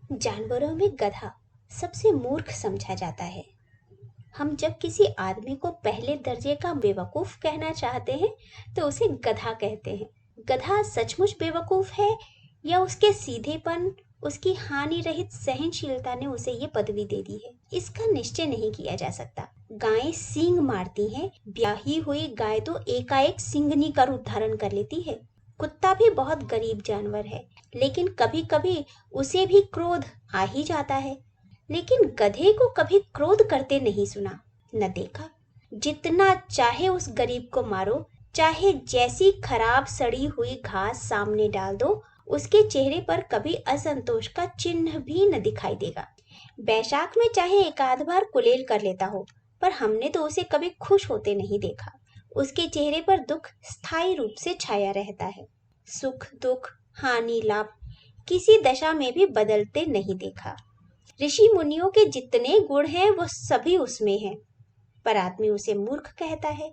जानवरों में गधा सबसे मूर्ख समझा जाता है। हम जब किसी आदमी को पहले दर्जे का बेवकूफ कहना चाहते हैं तो उसे गधा कहते हैं। गधा सचमुच बेवकूफ है या उसके सीधेपन, उसकी हानि रहित सहनशीलता ने उसे ये पदवी दे दी है, इसका निश्चय नहीं किया जा सकता। गायें सींग मारती हैं, ब्याही हुई गाय तो एकाएक सिंगनी का रूप धारण कर लेती है। कुत्ता भी बहुत गरीब जानवर है, लेकिन कभी कभी उसे भी क्रोध आ ही जाता है। लेकिन गधे को कभी क्रोध करते नहीं सुना, न देखा। जितना चाहे उस गरीब को मारो, चाहे जैसी खराब सड़ी हुई घास सामने डाल दो, उसके चेहरे पर कभी असंतोष का चिन्ह भी न दिखाई देगा। बैशाख में चाहे एक आध बार कुलेल कर लेता हो, पर हमने तो उसे कभी खुश होते नहीं देखा। उसके चेहरे पर दुख स्थायी रूप से छाया रहता है। सुख दुख, हानि लाभ किसी दशा में भी बदलते नहीं देखा। ऋषि मुनियों के जितने गुण हैं वो सभी उसमें हैं, पर आदमी उसे मूर्ख कहता है।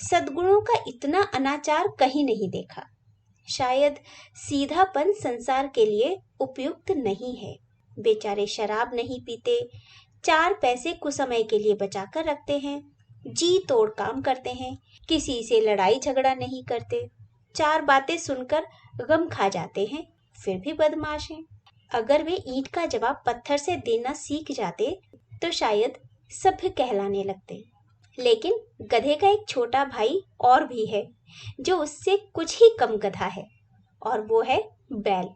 सद्गुणों का इतना अनाचार कहीं नहीं देखा। शायद सीधापन संसार के लिए उपयुक्त नहीं है। बेचारे शराब नहीं पीते, 4 पैसे कुछ समय के लिए बचा कर रखते हैं, जी तोड़ काम करते हैं, किसी से लड़ाई झगड़ा नहीं करते, 4 बातें सुनकर गम खा जाते हैं, फिर भी बदमाश हैं। अगर वे ईंट का जवाब पत्थर से देना सीख जाते तो शायद सभ्य कहलाने लगते। लेकिन गधे का एक छोटा भाई और भी है, जो उससे कुछ ही कम गधा है, और वो है बैल।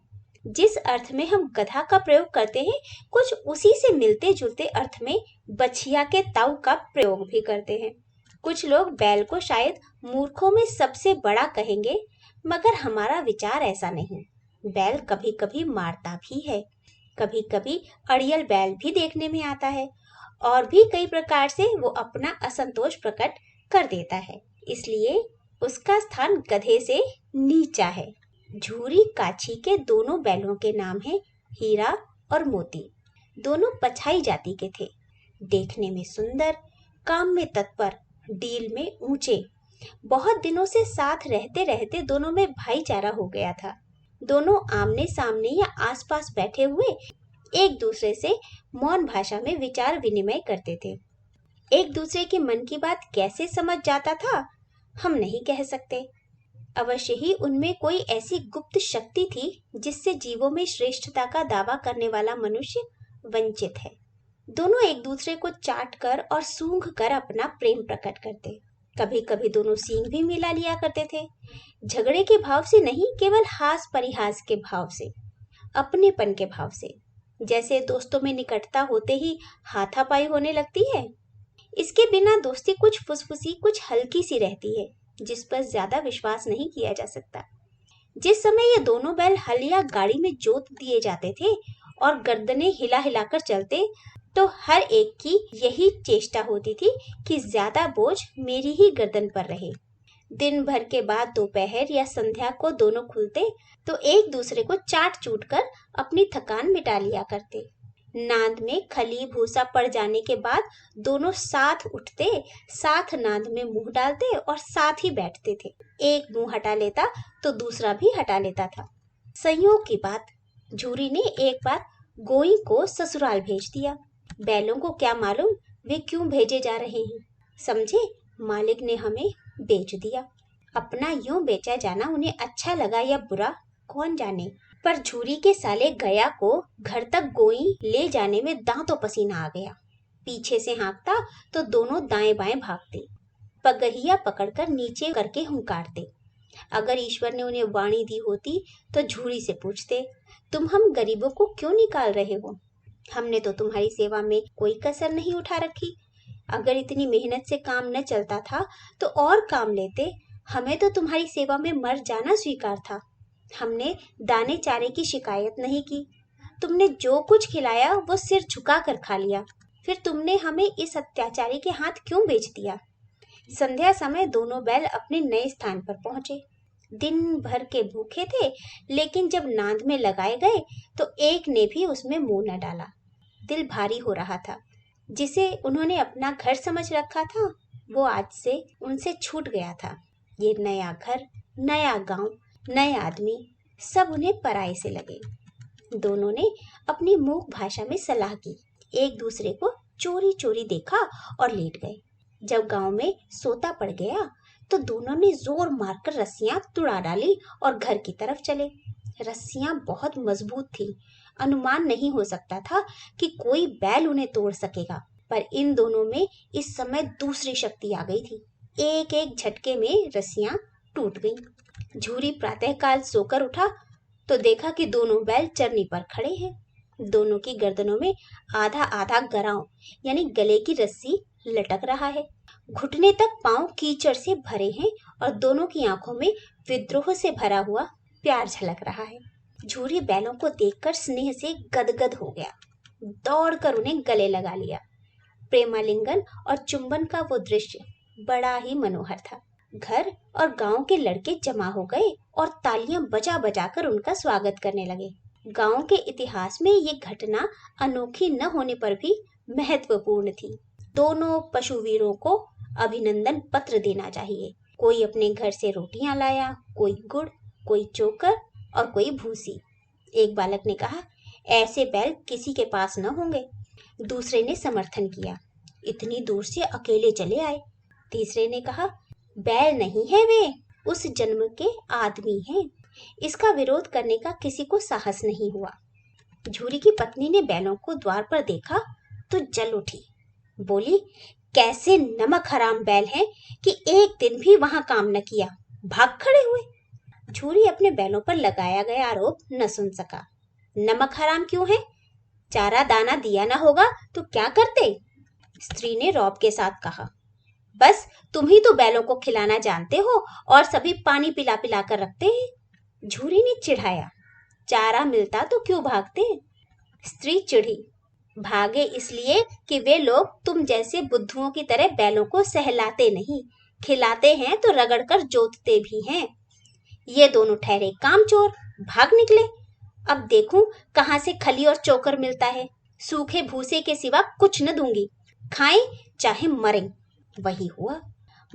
जिस अर्थ में हम गधा का प्रयोग करते हैं, कुछ उसी से मिलते जुलते अर्थ में बछिया के ताऊ का प्रयोग भी करते हैं। कुछ लोग बैल को शायद मूर्खों में सबसे बड़ा कहेंगे, मगर हमारा विचार ऐसा नहीं। बैल कभी कभी मारता भी है, कभी कभी अड़ियल बैल भी देखने में आता है, और भी कई प्रकार से वो अपना असंतोष प्रकट कर देता है। इसलिए उसका स्थान गधे से नीचा है। झूरी काछी के दोनों बैलों के नाम हैं हीरा और मोती। दोनों पछाई जाति के थे, देखने में सुंदर, काम में तत्पर, डील में ऊंचे। बहुत दिनों से साथ रहते रहते दोनों में भाईचारा हो गया था। दोनों आमने सामने या आसपास बैठे हुए एक दूसरे से मौन भाषा में विचार विनिमय करते थे। एक दूसरे के मन की बात कैसे समझ जाता था, हम नहीं कह सकते। अवश्य ही उनमें कोई ऐसी गुप्त शक्ति थी जिससे जीवों में श्रेष्ठता का दावा करने वाला मनुष्य वंचित है। दोनों एक दूसरे को चाट कर और सूंघ कर अपना प्रेम प्रकट करते। कभी कभी दोनों सींग भी मिला लिया करते थे, झगड़े के भाव से नहीं, केवल हास परिहास के भाव से, अपनेपन के भाव से। जैसे दोस्तों में निकटता होते ही हाथापाई होने लगती है। इसके बिना दोस्ती कुछ फुसफुसी, कुछ हल्की सी रहती है, जिस पर ज्यादा विश्वास नहीं किया जा सकता। जिस समय ये दोनों बैल हल या गाड़ी में जोत दिए जाते थे और गर्दनें हिला हिलाकर चलते, तो हर एक की यही चेष्टा होती थी कि ज्यादा बोझ मेरी ही गर्दन पर रहे। दिन भर के बाद दोपहर या संध्या को दोनों खुलते तो एक दूसरे को चाट चूट कर अपनी थकान मिटा लिया करते। नांद में खली भूसा पड़ जाने के बाद दोनों साथ उठते, साथ नांद में मुंह डालते और साथ ही बैठते थे। एक मुंह हटा लेता तो दूसरा भी हटा लेता था। संयोग की बात, झूरी ने एक बार गोई को ससुराल भेज दिया। बैलों को क्या मालूम वे क्यों भेजे जा रहे हैं। समझे, मालिक ने हमें बेच दिया। अपना यूं बेचा जाना उन्हें अच्छा लगा या बुरा, कौन जाने, पर झूरी के साले गया को घर तक गोई ले जाने में दांतों पसीना आ गया। पीछे से हाँकता तो दोनों दाएं बाएं भागते, पगहिया पकड़कर नीचे करके हुंकारते। अगर ईश्वर ने उन्हें वाणी दी होती तो झूरी से पूछते, तुम हम गरीबों को क्यों निकाल रहे हो? हमने तो तुम्हारी सेवा में कोई कसर नहीं उठा रखी। अगर इतनी मेहनत से काम न चलता था तो और काम लेते, हमें तो तुम्हारी सेवा में मर जाना स्वीकार था। हमने दाने चारे की शिकायत नहीं की। तुमने जो कुछ खिलाया वो सिर झुका कर खा लिया। फिर तुमने हमें इस अत्याचारी के हाथ क्यों बेच दिया? संध्या समय दोनों बैल अपने नए स्थान पर पहुंचे। दिन भर के भूखे थे, लेकिन जब नांद में लगाए गए तो एक ने भी उसमें मुंह न डाला। दिल भारी हो रहा था। जिसे उन्होंने अपना घर समझ रखा था वो आज से उनसे छूट गया था। ये नया घर, नया गांव, नए आदमी, सब उन्हें पराये से लगे। दोनों ने अपनी मूक भाषा में सलाह की, एक दूसरे को चोरी चोरी देखा और लेट गए। जब गांव में सोता पड़ गया तो दोनों ने जोर मारकर रस्सियां तुड़ा डाली और घर की तरफ चले। रस्सियां बहुत मजबूत थी, अनुमान नहीं हो सकता था कि कोई बैल उन्हें तोड़ सकेगा, पर इन दोनों में इस समय दूसरी शक्ति आ गई थी। एक एक झटके में रस्सियां टूट गईं। झूरी प्रातःकाल सोकर उठा तो देखा कि दोनों बैल चरनी पर खड़े हैं। दोनों की गर्दनों में आधा आधा गराव यानी गले की रस्सी लटक रहा है। घुटने तक पांव कीचड़ से भरे हैं और दोनों की आंखों में विद्रोह से भरा हुआ प्यार झलक रहा है। झूरी बैलों को देखकर स्नेह से गदगद हो गया, दौड़कर उन्हें गले लगा लिया। प्रेमालिंगन और चुंबन का वो दृश्य बड़ा ही मनोहर था। घर और गांव के लड़के जमा हो गए और तालियां बजा बजाकर उनका स्वागत करने लगे। गांव के इतिहास में ये घटना अनोखी न होने पर भी महत्वपूर्ण थी। दोनों पशुवीरों को अभिनंदन पत्र देना चाहिए। कोई अपने घर से रोटियां लाया, कोई गुड़, कोई चोकर और कोई भूसी। एक बालक ने कहा, ऐसे बैल किसी के पास न होंगे। दूसरे ने समर्थन किया, इतनी दूर से अकेले चले आए। तीसरे ने कहा, बैल नहीं है वे, उस जन्म के आदमी हैं। इसका विरोध करने का किसी को साहस नहीं हुआ। झूरी की पत्नी ने बैलों को द्वार पर देखा तो जल उठी। बोली, कैसे नमक हराम बैल हैं कि एक दिन भी वहां काम न किया, भाग खड़े हुए। झूरी अपने बैलों पर लगाया गया आरोप न सुन सका। नमक हराम क्यों है? चारा दाना दिया ना होगा तो क्या करते? स्त्री ने रौब के साथ कहा, बस तुम ही तो बैलों को खिलाना जानते हो और सभी पानी पिला पिला कर रखते हैं। झूरी ने चिढ़ाया, चारा मिलता तो क्यों भागते? स्त्री चिढ़ी, भागे इसलिए कि वे लोग तुम जैसे बुद्धुओं की तरह बैलों को सहलाते नहीं, खिलाते हैं तो रगड़कर जोतते भी हैं। ये दोनों ठहरे कामचोर, भाग निकले। अब देखूं कहां से खली और चोकर मिलता है। सूखे भूसे के सिवा कुछ न दूंगी, खाएं चाहे मरें। वही हुआ।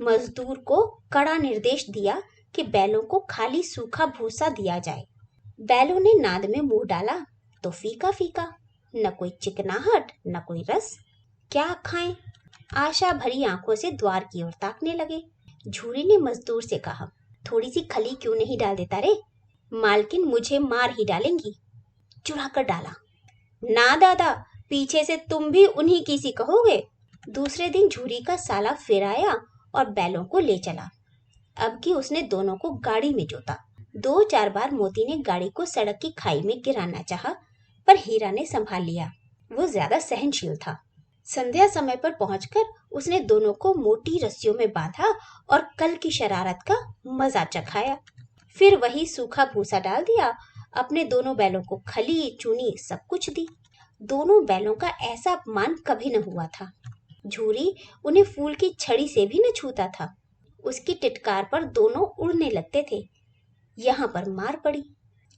मजदूर को कड़ा निर्देश दिया कि बैलों को खाली सूखा भूसा दिया जाए। बैलों ने नाद में मुंह डाला तो फीका फीका, न कोई चिकनाहट न कोई रस। क्या खाएं? आशा भरी आंखों से द्वार की ओर ताकने लगे। झूरी ने मजदूर से कहा, थोड़ी सी खली क्यों नहीं डाल देता रे? मालकिन मुझे मार ही डालेंगी। चुरा कर डाला। ना दादा, पीछे से तुम भी उन्हीं की सी कहोगे। दूसरे दिन झूरी का साला फिर आया और बैलों को ले चला। अब की उसने दोनों को गाड़ी में जोता। 2-4 बार मोती ने गाड़ी को सड़क की खाई में गिराना चाहा, पर हीरा ने संभाल लिया। वो ज्यादा सहनशील था। संध्या समय पर पहुंचकर उसने दोनों को मोटी रस्सियों में बांधा और कल की शरारत का मजा चखाया। फिर वही सूखा भूसा डाल दिया। अपने दोनों बैलों को खली चूनी सब कुछ दी। दोनों बैलों का ऐसा अपमान कभी न हुआ था। झूरी उन्हें फूल की छड़ी से भी न छूता था। उसकी टिटकार पर दोनों उड़ने लगते थे। यहाँ पर मार पड़ी।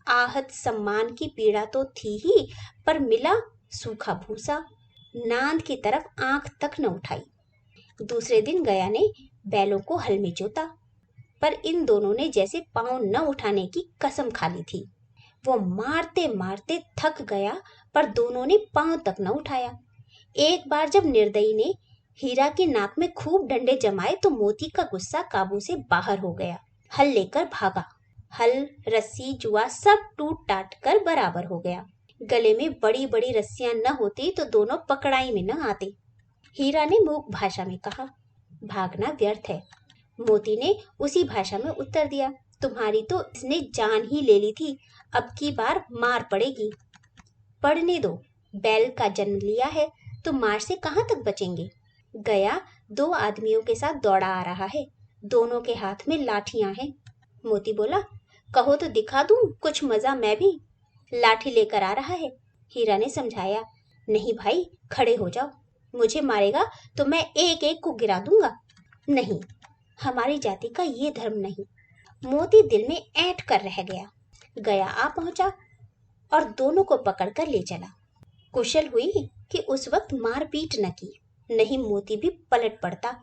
आहत सम्मान की पीड़ा तो थी ही, पर मिला सूखा भूसा। नांद की तरफ आंख तक न उठाई। दूसरे दिन गया ने बैलों को हल में जोता, पर इन दोनों ने जैसे पांव न उठाने की कसम खा ली थी। वो मारते मारते थक गया, पर दोनों ने पांव तक न उठाया। एक बार जब निर्दयी ने हीरा की नाक में खूब डंडे जमाए तो मोती का गुस्सा काबू से बाहर हो गया। हल लेकर भागा। हल, रस्सी, जुआ सब टूट टाट कर बराबर हो गया। गले में बड़ी बड़ी रस्सियां न होती तो दोनों पकड़ाई में न आते। हीरा ने मूक भाषा में कहा, भागना व्यर्थ है। मोती ने उसी भाषा में उत्तर दिया, तुम्हारी तो इसने जान ही ले ली थी, अब की बार मार पड़ेगी। पढ़ने दो, बैल का जन्म लिया है तो मार से कहाँ तक बचेंगे। गया 2 आदमियों के साथ दौड़ा आ रहा है, दोनों के हाथ में लाठियां हैं। मोती बोला, कहो तो दिखा दूं कुछ मजा मैं भी। लाठी लेकर आ रहा है। हीरा ने समझाया, नहीं भाई, खड़े हो जाओ, मुझे मारेगा तो मैं एक एक को गिरा दूंगा। नहीं, हमारी जाति का ये धर्म नहीं। मोती दिल में ऐंठ कर रह गया। गया आ पहुंचा और दोनों को पकड़कर ले चला। कुशल हुई कि उस वक्त मार पीट न की, नहीं मोती भी पलट पड़ता।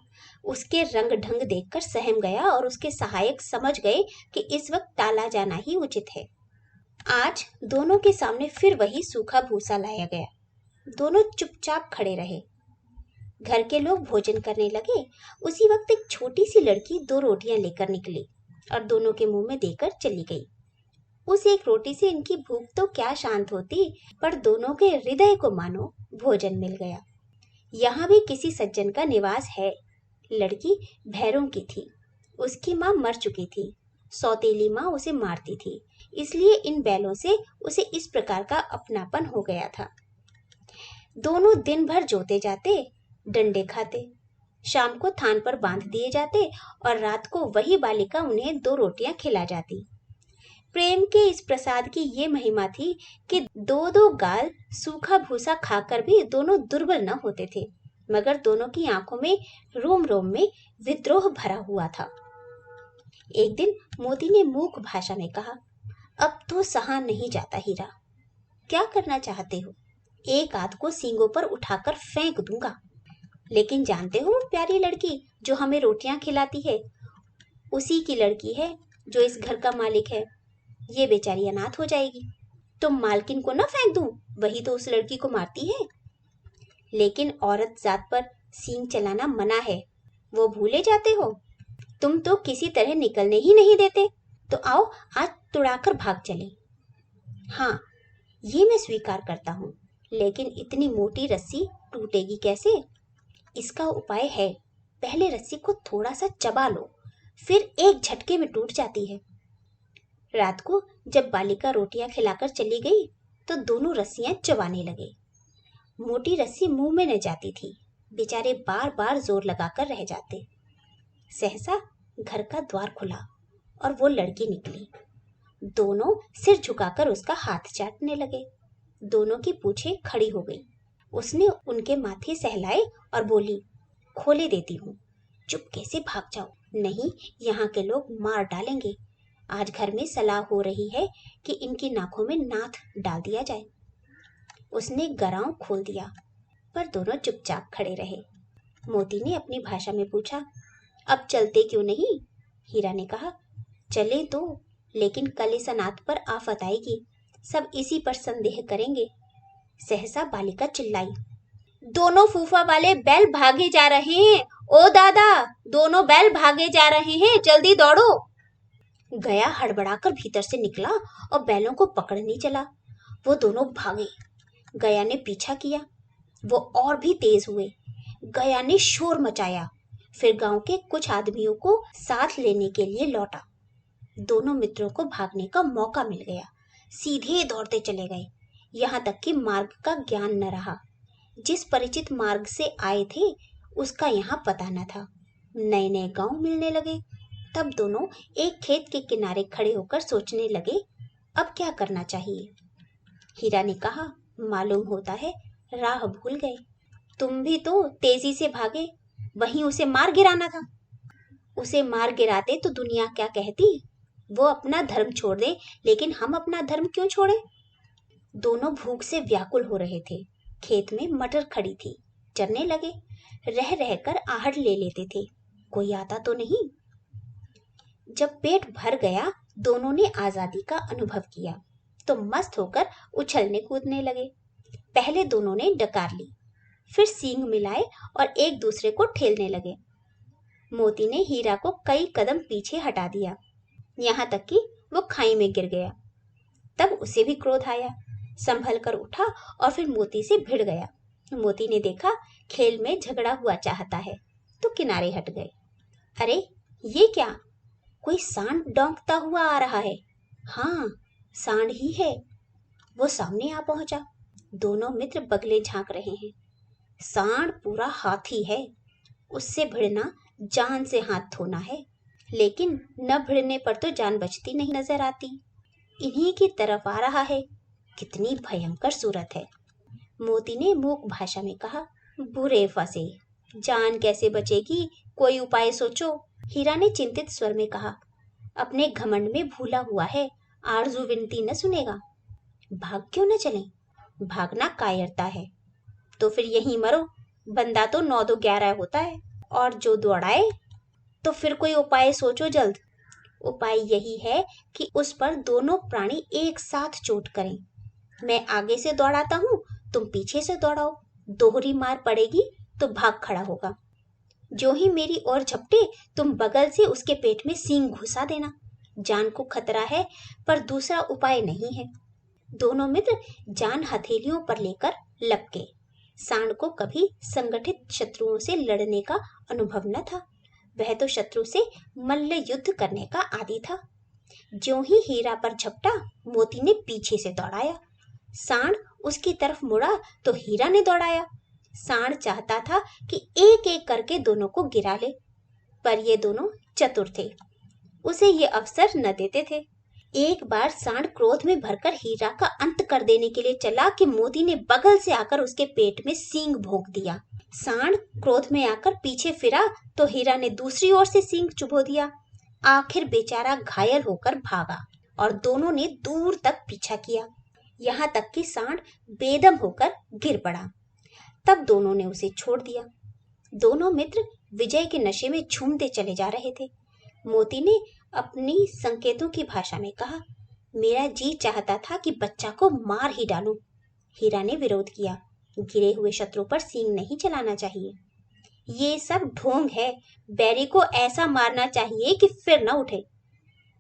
उसके रंग ढंग देखकर सहम गया और उसके सहायक समझ गए कि इस वक्त टाला जाना ही उचित है। आज दोनों के सामने फिर वही सूखा भूसा लाया गया। दोनों चुपचाप खड़े रहे। घर के लोग भोजन करने लगे। उसी वक्त एक छोटी सी लड़की 2 रोटियां लेकर निकली और दोनों के मुंह में देकर चली गई। उस एक रोटी से इनकी भूख तो क्या शांत होती, पर दोनों के हृदय को मानो भोजन मिल गया। यहाँ भी किसी सज्जन का निवास है। लड़की भैरों की थी। उसकी माँ मर चुकी थी। सौतेली माँ उसे मारती थी, इसलिए इन बैलों से उसे इस प्रकार का अपनापन हो गया था। दोनों दिन भर जोते जाते, डंडे खाते, शाम को थान पर बांध दिए जाते और रात को वही बालिका उन्हें 2 रोटियां खिला जाती। प्रेम के इस प्रसाद की ये महिमा थी कि 2-2 गाल सूखा भूसा खाकर भी दोनों दुर्बल न होते थे, मगर दोनों की आंखों में रोम रोम में विद्रोह भरा हुआ था। एक दिन मोती ने मूक भाषा में कहा, अब तो सहा नहीं जाता हीरा। क्या करना चाहते हो? एक आध को सींगों पर उठाकर फेंक दूंगा। लेकिन जानते हो प्यारी लड़की जो हमें रोटियां खिलाती है, उसी की लड़की है जो इस घर का मालिक है। ये बेचारी अनाथ हो जाएगी। तुम मालकिन को ना फेंक दूं, वही तो उस लड़की को मारती है। लेकिन औरत जात पर सींग चलाना मना है, वो भूले जाते हो। तुम तो किसी तरह निकलने ही नहीं देते। तो आओ आज तुड़ाकर भाग चले। हाँ, ये मैं स्वीकार करता हूँ, लेकिन इतनी मोटी रस्सी टूटेगी कैसे? इसका उपाय है। पहले रस्सी को थोड़ा सा चबा लो, फिर एक झटके में टूट जाती है। रात को जब बालिका रोटियां खिलाकर चली गई तो दोनों रस्सियां चबाने लगे। मोटी रस्सी मुंह में न जाती थी। बेचारे बार बार जोर लगाकर रह जाते। सहसा घर का द्वार खुला और वो लड़की निकली। दोनों सिर झुकाकर उसका हाथ चाटने लगे। दोनों की पूंछें खड़ी हो गई। उसने उनके माथे सहलाए और बोली, खोले देती हूँ, चुपके से भाग जाओ, नहीं यहाँ के लोग मार डालेंगे। आज घर में सलाह हो रही है कि इनकी नाकों में नाथ डाल दिया जाए। उसने गराव खोल दिया, पर दोनों चुपचाप खड़े रहे। मोती ने अपनी भाषा में पूछा, अब चलते क्यों नहीं? हीरा ने कहा, चले तो, लेकिन कल इस अनाथ पर आफत आएगी, सब इसी पर संदेह करेंगे। सहसा बालिका चिल्लाई, दोनों फूफा वाले बैल भागे जा रहे हैं। ओ दादा, दोनों बैल भागे जा रहे हैं, जल्दी दौड़ो। गया हड़बड़ाकर भीतर से निकला और बैलों को पकड़ने चला। वो दोनों भागे। गया ने पीछा किया। वो और भी तेज हुए। गया ने शोर मचाया, फिर गांव के कुछ आदमियों को साथ लेने के लिए लौटा। दोनों मित्रों को भागने का मौका मिल गया। सीधे दौड़ते चले गए, यहाँ तक कि मार्ग का ज्ञान न रहा। जिस परिचित मार्ग से आए थे उसका यहाँ पता न था। नए नए गांव मिलने लगे। तब दोनों एक खेत के किनारे खड़े होकर सोचने लगे, अब क्या करना चाहिए। हीरा ने कहा, मालूम होता है राह भूल गए। तुम भी तो तेजी से भागे, वहीं उसे मार गिराना था। उसे मार गिराते तो दुनिया क्या कहती। वो अपना धर्म छोड़ दे, लेकिन हम अपना धर्म क्यों छोड़े? दोनों भूख से व्याकुल हो रहे थे। खेत में मटर खड़ी थी, चरने लगे। रह रहकर आहट ले लेते थे, कोई आता तो नहीं। जब पेट भर गया, दोनों ने आजादी का अनुभव किया तो मस्त होकर उछलने कूदने लगे। पहले दोनों ने डकार ली, फिर सींग मिलाए और एक दूसरे को ठेलने लगे। मोती ने हीरा को कई कदम पीछे हटा दिया, यहाँ तक कि वो खाई में गिर गया। तब उसे भी क्रोध आया, संभल कर उठा और फिर मोती से भिड़ गया। मोती ने देखा खेल में झगड़ा हुआ चाहता है तो किनारे हट गए। अरे ये क्या, कोई सांड डौंकता हुआ आ रहा है। हाँ, सांड ही है। वो सामने आ पहुंचा। दोनों मित्र बगले झांक रहे हैं। सांड पूरा हाथी है, उससे भिड़ना जान से हाथ धोना है। लेकिन न भिड़ने पर तो जान बचती नहीं नजर आती। इन्हीं की तरफ आ रहा है। कितनी भयंकर सूरत है। मोती ने मूक भाषा में कहा, बुरे फंसे, जान कैसे बचेगी, कोई उपाय सोचो। हीरा ने चिंतित स्वर में कहा, अपने घमंड में भूला हुआ है, आरजू विनती न सुनेगा। भाग क्यों न चलें? भागना कायरता है। तो फिर यहीं मरो, बंदा तो 9 2 11 होता है। और जो दौड़ाए, तो फिर कोई उपाय सोचो जल्द। उपाय यही है कि उस पर दोनों प्राणी एक साथ चोट करें। मैं आगे से दौड़ाता हूँ, तुम पीछे से दौड़ाओ। दोहरी मार पड़ेगी तो भाग खड़ा होगा। जो ही मेरी ओर झपटे, तुम बगल से उसके पेट में सींग घुसा देना। जान को खतरा है, पर दूसरा उपाय नहीं है। दोनों मित्र जान हथेलियों पर लेकर लपके। सांड को कभी संगठित शत्रुओं से लड़ने का अनुभव न था। वह तो शत्रु से मल्ल युद्ध करने का आदी था। ज्यों ही हीरा पर झपटा, मोती ने पीछे से दौड़ाया। सांड उसकी तरफ मुड़ा तो हीरा ने दौड़ाया। सांड चाहता था कि एक एक करके दोनों को गिरा ले, पर ये दोनों चतुर थे, उसे ये अवसर न देते थे। एक बार सांड क्रोध में भरकर हीरा का अंत कर देने के लिए चला कि मोती ने बगल से आकर उसके पेट में सींग भोंक दिया। सांड क्रोध में आकर पीछे फिरा तो हीरा ने दूसरी ओर से सींग चुभो दिया। आखिर बेचारा घायल होकर भागा और दोनों ने दूर तक पीछा किया, यहाँ तक कि सांड बेदम होकर गिर पड़ा। तब दोनों ने उसे छोड़ दिया। दोनों मित्र विजय के नशे में झूमते चले जा रहे थे। मोती ने अपनी संकेतों की भाषा में कहा, मेरा जी चाहता था कि बच्चा को मार ही डालूं। हीरा ने विरोध किया, गिरे हुए शत्रु पर सींग नहीं चलाना चाहिए। ये सब ढोंग है, बैरी को ऐसा मारना चाहिए कि फिर न उठे।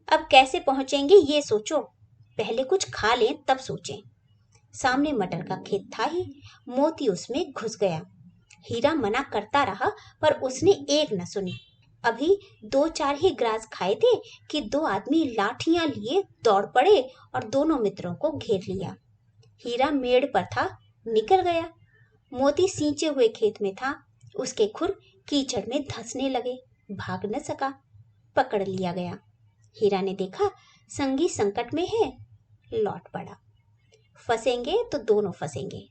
अब कैसे पहुंचेंगे ये सोचो, पहले कुछ खा लें तब सोचें। सामने मटर का खेत था ही, मोती उसमें घुस गया। हीरा मना करता रहा, पर उसने एक न सुनी। अभी 2-4 ही ग्रास खाए थे कि 2 आदमी लाठियां लिए दौड़ पड़े और दोनों मित्रों को घेर लिया। हीरा मेड़ पर था, निकल गया। मोती सींचे हुए खेत में था, उसके खुर कीचड़ में धंसने लगे, भाग न सका, पकड़ लिया गया। हीरा ने देखा संगी संकट में है, लौट पड़ा। फंसेंगे तो दोनों फंसेंगे।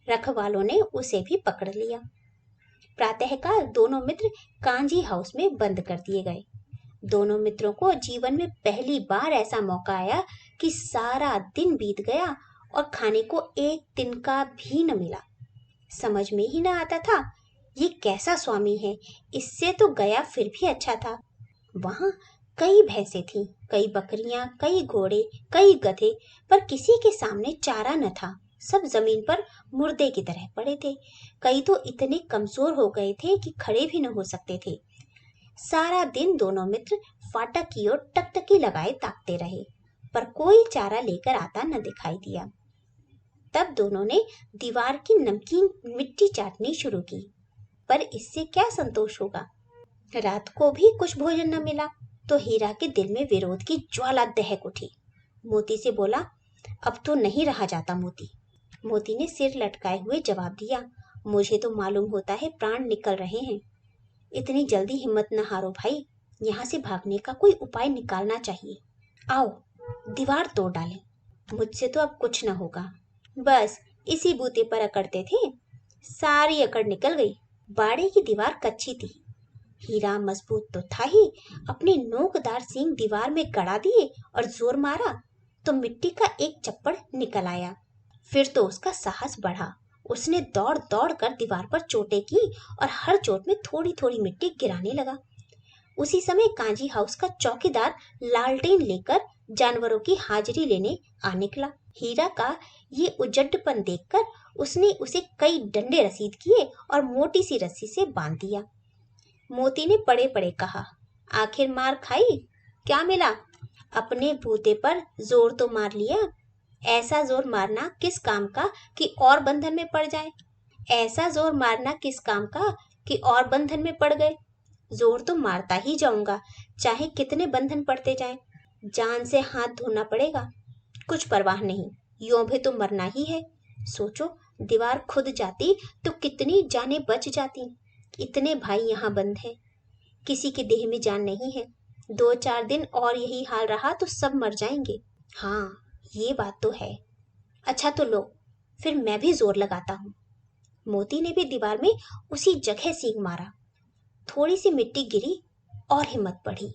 रखवालों ने उसे भी पकड़ लिया। प्रातःकाल दोनों मित्र कांजी हाउस में बंद कर दिए गए। दोनों मित्रों को जीवन में पहली बार ऐसा मौका आया कि सारा दिन बीत गया और खाने को एक तिनका भी न मिला। समझ में ही न आता था ये कैसा स्वामी है, इससे तो गया फिर भी अच्छा था। वहां कई भैंसें थीं, कई बकरियां, कई घोड़े, कई गधे, पर किसी के सामने चारा न था। सब जमीन पर मुर्दे की तरह पड़े थे। कई तो इतने कमजोर हो गए थे कि खड़े भी न हो सकते थे। सारा दिन दोनों मित्र फाटक की ओर टकटकी लगाए ताकते रहे, पर कोई चारा लेकर आता न दिखाई दिया। तब दोनों ने दीवार की नमकीन मिट्टी चाटनी शुरू की, पर इससे क्या संतोष होगा। रात को भी कुछ भोजन न मिला तो हीरा के दिल में विरोध की ज्वाला दहक उठी। मोती से बोला, अब तो नहीं रहा जाता मोती। मोती ने सिर लटकाए हुए जवाब दिया, मुझे तो मालूम होता है प्राण निकल रहे हैं। इतनी जल्दी हिम्मत न हारो भाई, यहाँ से भागने का कोई उपाय निकालना चाहिए। आओ दीवार तोड़ डालें, मुझसे तो अब कुछ न होगा। बस इसी बूते पर अकड़ते थे, सारी अकड़ निकल गई। बाड़े की दीवार कच्ची थी, हीरा मजबूत तो था ही, अपने नोकदार सींग दीवार में गड़ा दिए और जोर मारा तो मिट्टी का एक चप्पड़ निकल आया। फिर तो उसका साहस बढ़ा, उसने दौड़ दौड़ कर दीवार पर चोटें की और हर चोट में थोड़ी थोड़ी मिट्टी गिराने लगा। उसी समय कांजी हाउस का चौकीदार लालटेन लेकर जानवरों की हाजिरी लेने आ निकला। हीरा का ये उजड्डपन देखकर उसने उसे कई डंडे रसीद किए और मोटी सी रस्सी से बांध दिया। मोती ने पड़े पड़े कहा, आखिर मार खाई, क्या मिला? अपने बूते पर जोर तो मार लिया, ऐसा जोर मारना किस काम का कि और बंधन में पड़ जाए। ऐसा जोर मारना किस काम का कि और बंधन में पड़ गए। जोर तो मारता ही जाऊंगा, चाहे कितने बंधन पड़ते जाएं। जान से हाथ धोना पड़ेगा, कुछ परवाह नहीं, यूं भी तो मरना ही है। सोचो, दीवार खुद जाती तो कितनी जानें बच जाती। इतने भाई यहाँ बंद हैं, किसी की देह में जान नहीं है। 2-4 दिन और यही हाल रहा तो सब मर जाएंगे। हाँ, ये बात तो है। अच्छा तो लो, फिर मैं भी जोर लगाता हूँ। मोती ने भी दीवार में उसी जगह सींग मारा। थोड़ी सी मिट्टी गिरी और हिम्मत बढ़ी।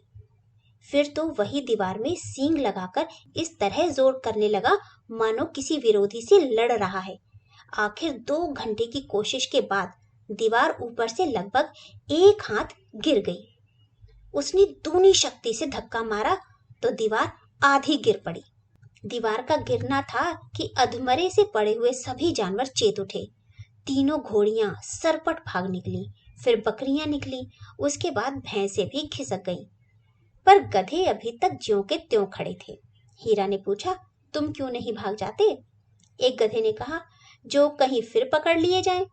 फिर तो वही दीवार में सींग लगाकर इस तरह जोर करने लगा मानो किसी विरोधी से लड़ रहा है। आखिर 2 घंटे की कोशिश के बाद दीवार ऊपर से लगभग 1 हाथ गिर गई। उसने दूनी शक्ति से धक्का मारा तो दीवार आधी गिर पड़ी। दीवार का गिरना था कि अधमरे से पड़े हुए सभी जानवर चेत उठे। तीनों घोड़ियां सरपट भाग निकली, फिर बकरियां निकली, उसके बाद भैंसें भी खिसक गईं। पर गधे अभी तक ज्यों के त्यों खड़े थे। हीरा ने पूछा, तुम क्यों नहीं भाग जाते? एक गधे ने कहा, जो कहीं फिर पकड़ लिए जाएं।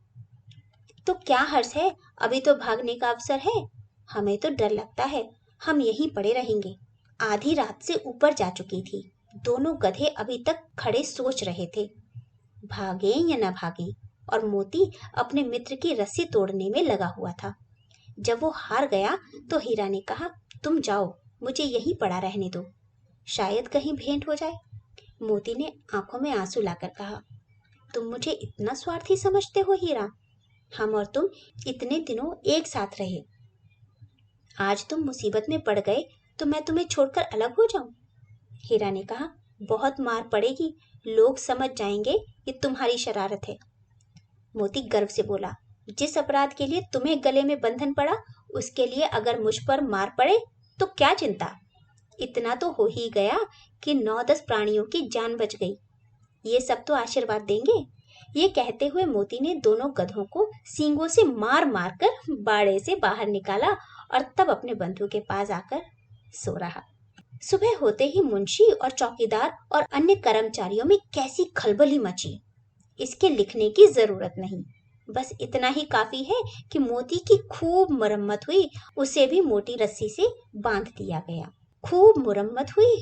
तो क्या हर्ष है, अभी तो भागने का अवसर है। हमें तो डर लगता है, हम यहीं पड़े रहेंगे। आधी रात से ऊपर जा चुकी थी। दोनों गधे अभी तक खड़े सोच रहे थे, भागे या न भागे। और मोती अपने मित्र की रस्सी तोड़ने में लगा हुआ था। जब वो हार गया तो हीरा ने कहा, तुम जाओ, मुझे यहीं पड़ा रहने दो, शायद कहीं भेंट हो जाए। मोती ने आंखों में आंसू लाकर कहा, तुम मुझे इतना स्वार्थी समझते हो हीरा? हम और तुम इतने दिनों एक साथ रहे, आज तुम मुसीबत में पड़ गए तो मैं तुम्हें छोड़कर अलग हो जाऊं? हीरा ने कहा, बहुत मार पड़ेगी, लोग समझ जाएंगे कि तुम्हारी शरारत है। मोती गर्व से बोला, जिस अपराध के लिए तुम्हें गले में बंधन पड़ा, उसके लिए अगर मुझ पर मार पड़े तो क्या चिंता। इतना तो हो ही गया कि 9-10 प्राणियों की जान बच गई। ये सब तो आशीर्वाद देंगे। ये कहते हुए मोती ने दोनों गधों को सींगों से मार मार कर बाड़े से बाहर निकाला और तब अपने बंधु के पास आकर सो रहा। सुबह होते ही मुंशी और चौकीदार और अन्य कर्मचारियों में कैसी खलबली मची, इसके लिखने की जरूरत नहीं। बस इतना ही काफी है कि मोती की खूब मरम्मत हुई, उसे भी मोटी रस्सी से बांध दिया गया। खूब मुरम्मत हुई,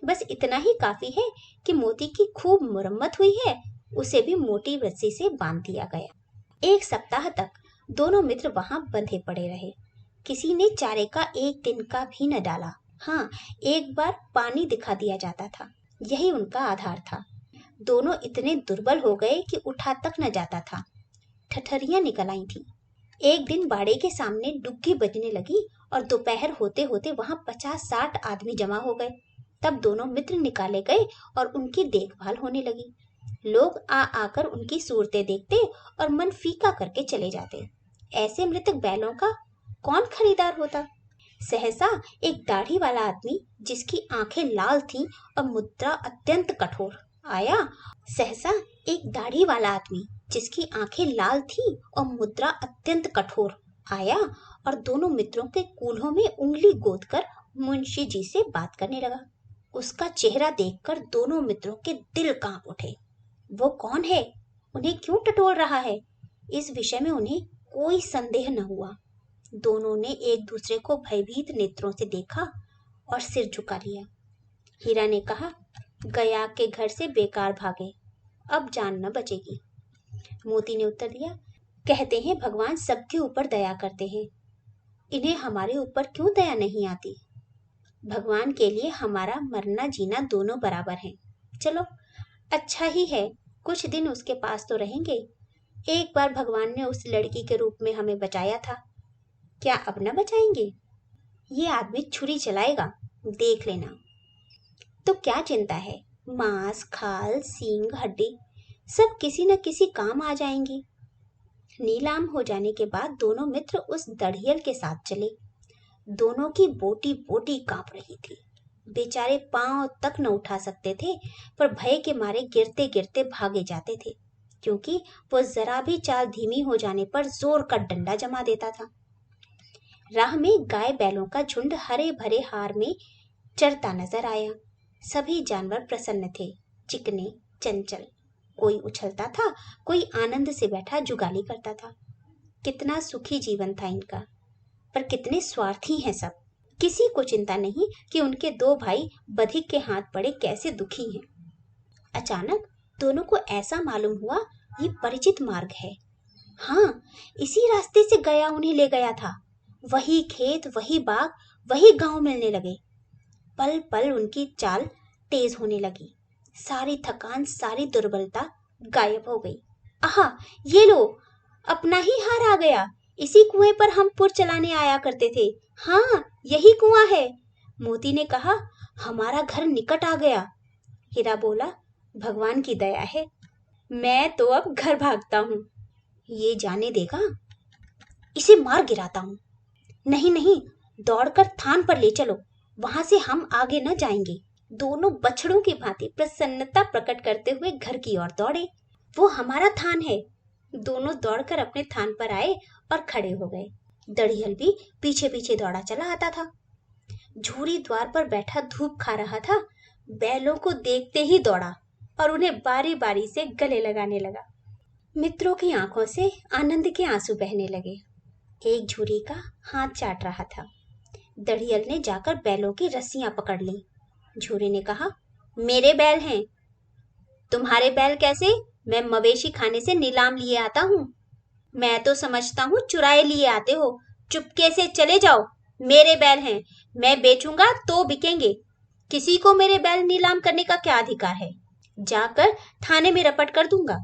बस इतना ही काफी है कि मोती की खूब मुरम्मत हुई है, उसे भी मोटी रस्सी से बांध दिया गया। एक सप्ताह तक दोनों मित्र वहां बंधे पड़े रहे। किसी ने चारे का एक दिन का भी न डाला। हाँ, एक बार पानी दिखा दिया जाता था, यही उनका आधार था। दोनों इतने दुर्बल हो गए कि उठा तक न जाता था। ठठरियां निकल आई थी। एक दिन बाड़े के सामने डुग्गी बजने लगी और दोपहर होते होते वहां 50-60 आदमी जमा हो गए। तब दोनों मित्र निकाले गए और उनकी देखभाल होने लगी। लोग आ आकर उनकी सूरतें देखते और मन फीका करके चले जाते। ऐसे मृतक बैलों का कौन खरीदार होता? सहसा एक दाढ़ी वाला आदमी, जिसकी आंखें लाल थीं और मुद्रा अत्यंत कठोर, आया। सहसा एक दाढ़ी वाला आदमी, जिसकी आंखें लाल थी और मुद्रा अत्यंत कठोर, आया और दोनों मित्रों के कूल्हों में उंगली गोदकर मुंशी जी से बात करने लगा। उसका चेहरा देखकर दोनों मित्रों के दिल कांप उठे। वो कौन है, उन्हें क्यों टटोल रहा है, इस विषय में उन्हें कोई संदेह न हुआ। दोनों ने एक दूसरे को भयभीत नेत्रों से देखा और सिर झुका लिया। हीरा ने कहा, गया के घर से बेकार भागे, अब जान न बचेगी। मोती ने उत्तर दिया, कहते हैं भगवान सबके ऊपर दया करते हैं, इन्हें हमारे ऊपर क्यों दया नहीं आती? भगवान के लिए हमारा मरना जीना दोनों बराबर हैं। चलो, अच्छा ही है, कुछ दिन उसके पास तो रहेंगे। एक बार भगवान ने उस लड़की के रूप में हमें बचाया था, क्या अब न बचाएंगे? ये आदमी छुरी चलाएगा, देख लेना। तो क्या चिंता है, मांस, खाल, सींग, हड्डी सब किसी न किसी काम आ जाएंगी। नीलाम हो जाने के बाद दोनों मित्र उस दढ़ियल के साथ चले। दोनों की बोटी बोटी कांप रही थी। बेचारे पांव तक न उठा सकते थे, पर भय के मारे गिरते गिरते भागे जाते थे, क्योंकि वो जरा भी चाल धीमी हो जाने पर जोर का डंडा जमा देता था। राह में गाय बैलों का झुंड हरे भरे हार में चरता नजर आया। सभी जानवर प्रसन्न थे, चिकने, चंचल। कोई उछलता था, कोई आनंद से बैठा जुगाली करता था। कितना सुखी जीवन था इनका, पर कितने स्वार्थी हैं सब। किसी को चिंता नहीं कि उनके दो भाई बधिक के हाथ पड़े कैसे दुखी हैं। अचानक दोनों को ऐसा मालूम हुआ, ये परिचित मार्ग है। हाँ, इसी रास्ते से गया उन्हें ले गया था। वही खेत, वही बाग, वही गांव मिलने लगे। पल पल उनकी चाल तेज होने लगी। सारी थकान, सारी दुर्बलता गायब हो गई। आहा, ये लो, अपना ही हार आ गया। इसी कुएं पर हम पुर चलाने आया करते थे। हाँ, यही कुआं है। मोती ने कहा, हमारा घर निकट आ गया। हीरा बोला, भगवान की दया है, मैं तो अब घर भागता हूँ। ये जाने देगा, इसे मार गिराता हूँ। नहीं नहीं, दौड़कर थान पर ले चलो, वहां से हम आगे न जाएंगे। दोनों बछड़ों की भांति प्रसन्नता प्रकट करते हुए घर की ओर दौड़े। वो हमारा थान है। दोनों दौड़कर अपने थान पर आए और खड़े हो गए। दड़ियल भी पीछे पीछे दौड़ा चला आता था। झूरी द्वार पर बैठा धूप खा रहा था। बैलों को देखते ही दौड़ा और उन्हें बारी बारी से गले लगाने लगा। मित्रों की आंखों से आनंद के आंसू बहने लगे। एक झूरी का हाथ चाट रहा था। दड़ियल ने जाकर बैलों की रस्सियां पकड़ ली। झूरी ने कहा, मेरे बैल हैं। तुम्हारे बैल कैसे? मैं मवेशी खाने से नीलाम लिए आता हूँ। मैं तो समझता हूँ चुराए लिए आते हो। चुपके से चले जाओ। मेरे बैल हैं, मैं बेचूंगा तो बिकेंगे। किसी को मेरे बैल नीलाम करने का क्या अधिकार है? जाकर थाने में रपट कर दूंगा।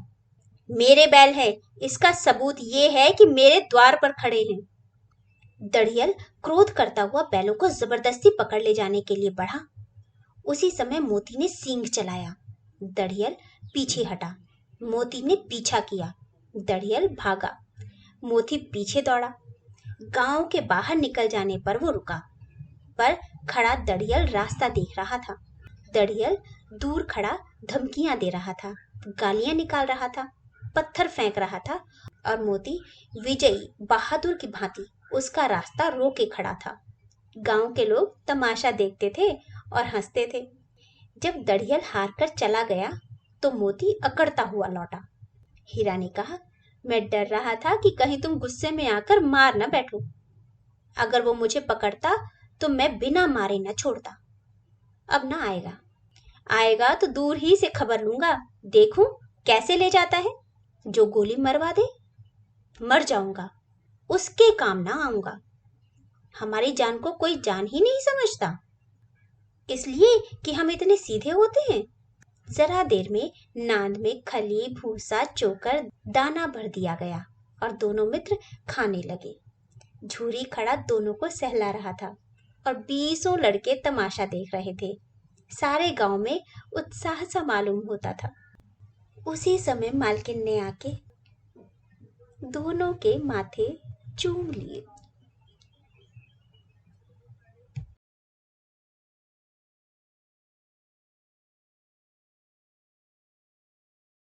मेरे बैल है, इसका सबूत ये है कि मेरे द्वार पर खड़े हैं। दड़ियल क्रोध करता हुआ बैलों को जबरदस्ती पकड़ ले जाने के लिए बढ़ा। उसी समय मोती ने सींग चलाया। दड़ियल पीछे हटा। मोती ने पीछा किया। दड़ियल भागा। मोती पीछे दौड़ा। गांव के बाहर निकल जाने पर वो रुका, पर खड़ा दड़ियल रास्ता देख रहा था। दड़ियल दूर खड़ा धमकियां दे रहा था, गालियां निकाल रहा था, पत्थर फेंक रहा था और मोती विजयी बहादुर की भांति उसका रास्ता रोके खड़ा था। गांव के लोग तमाशा देखते थे और हंसते थे। जब दड़ियल हार कर चला गया तो मोती अकड़ता हुआ लौटा। हीरा ने कहा, मैं डर रहा था कि कहीं तुम गुस्से में आकर मार न बैठो। अगर वो मुझे पकड़ता तो मैं बिना मारे न छोड़ता। अब ना आएगा। आएगा तो दूर ही से खबर लूंगा, देखूं कैसे ले जाता है। जो गोली मरवा दे, मर जाऊंगा, उसके काम ना आऊंगा। हमारी जान को कोई जान ही नहीं समझता, इसलिए कि हम इतने सीधे होते हैं। जरा देर में नांद में खली, भूसा, चोकर, दाना भर दिया गया और दोनों मित्र खाने लगे। झूरी खड़ा दोनों को सहला रहा था और 20 लड़के तमाशा देख रहे थे। सारे गांव में उत्साह सा मालूम होता था। उसी समय मालकिन ने आके दोनों के माथे चूम लिए।